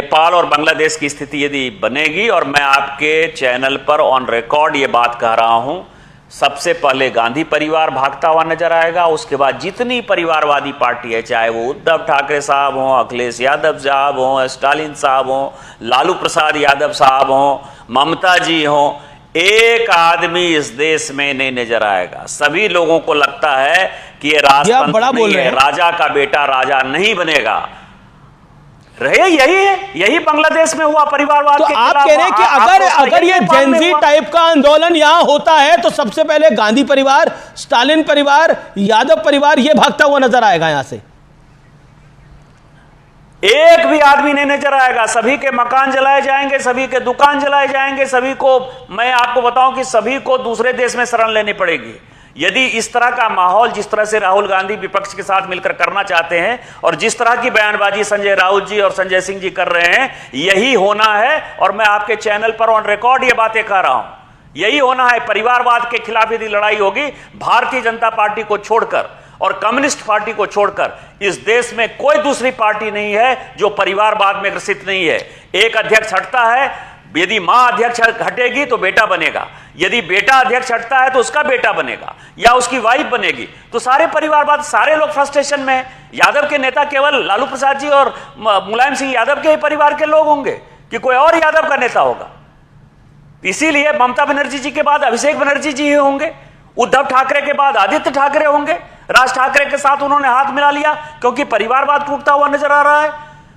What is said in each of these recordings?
नेपाल और बांग्लादेश की स्थिति यदि बनेगी, और मैं आपके चैनल पर ऑन रिकॉर्ड ये बात कह रहा हूं, सबसे पहले गांधी परिवार भागता हुआ नजर आएगा। उसके बाद जितनी परिवारवादी पार्टी है, चाहे वो उद्धव ठाकरे साहब हों, अखिलेश यादव साहब हों, स्टालिन साहब हों, लालू प्रसाद यादव साहब हों, ममता जी हों, एक आदमी इस देश में नहीं नजर आएगा। सभी लोगों को लगता है कि ये राजतंत्र नहीं है, राजा का बेटा राजा नहीं बनेगा। रहे यही है, यही बांग्लादेश में हुआ परिवारवाद तो के आप खिलाफ। कह रहे हैं कि अगर ये जेनजी टाइप का आंदोलन यहां होता है तो सबसे पहले गांधी परिवार, स्टालिन परिवार, यादव परिवार ये भागता हुआ नजर आएगा यहां से। एक भी आदमी नहीं नजर आएगा, सभी के मकान जलाए जाएंगे, सभी के दुकान जलाए जाएंगे, सभी को, मैं आपको बताऊं कि सभी को दूसरे देश में शरण लेनी पड़ेगी। यदि इस तरह का माहौल, जिस तरह से राहुल गांधी विपक्ष के साथ मिलकर करना चाहते हैं और जिस तरह की बयानबाजी संजय राउत जी और संजय सिंह जी कर रहे हैं, यही होना है। और मैं आपके चैनल पर ऑन रिकॉर्ड ये बातें कह रहा हूं, यही होना है। परिवारवाद के खिलाफ यदि लड़ाई होगी, भारतीय जनता पार्टी को छोड़कर और कम्युनिस्ट पार्टी को छोड़कर इस देश में कोई दूसरी पार्टी नहीं है जो परिवारवाद में ग्रसित नहीं है। एक अध्यक्ष हटता है, यदि मां अध्यक्ष हटेगी तो बेटा बनेगा, यदि बेटा अध्यक्ष हटता है तो उसका बेटा बनेगा या उसकी वाइफ बनेगी। तो सारे परिवारवाद, सारे लोग फ्रस्ट्रेशन में। यादव के नेता केवल लालू प्रसाद जी और मुलायम सिंह यादव के ही परिवार के लोग होंगे कि कोई और यादव का नेता होगा? इसीलिए ममता बनर्जी जी के बाद अभिषेक बनर्जी जी ही होंगे, उद्धव ठाकरे के बाद आदित्य ठाकरे होंगे। राज ठाकरे के साथ उन्होंने हाथ मिला लिया क्योंकि परिवारवाद टूटता हुआ नजर आ रहा है।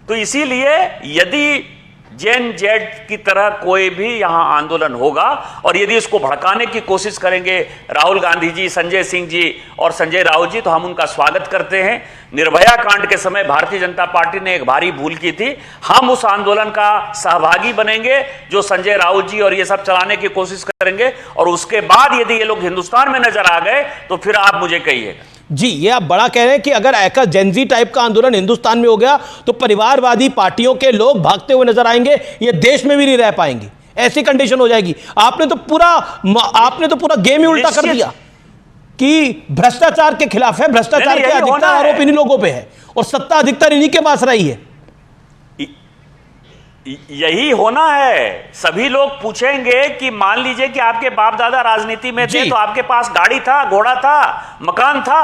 तो इसीलिए यदि जेन जेड की तरह कोई भी यहां आंदोलन होगा और यदि इसको भड़काने की कोशिश करेंगे राहुल गांधी जी, संजय सिंह जी और संजय राउत जी, तो हम उनका स्वागत करते हैं। निर्भया कांड के समय भारतीय जनता पार्टी ने एक भारी भूल की थी। हम उस आंदोलन का सहभागी बनेंगे जो संजय राउत जी और ये सब चलाने की कोशिश करेंगे, और उसके बाद यदि ये लोग हिंदुस्तान में नजर आ गए तो फिर आप मुझे कहिएगा। जी, ये आप बड़ा कह रहे हैं कि अगर ऐसा जेनजी टाइप का आंदोलन हिंदुस्तान में हो गया तो परिवारवादी पार्टियों के लोग भागते हुए नजर आएंगे, ये देश में भी नहीं रह पाएंगे, ऐसी कंडीशन हो जाएगी। आपने तो पूरा गेम ही उल्टा कर दिया कि भ्रष्टाचार के खिलाफ है, भ्रष्टाचार के अधिकतर आरोप इन्हीं लोगों पे है और सत्ता अधिकतर इन्हीं के पास रही है। यही होना है। सभी लोग पूछेंगे कि मान लीजिए कि आपके बाप दादा राजनीति में थे तो आपके पास गाड़ी था, घोड़ा था, मकान था,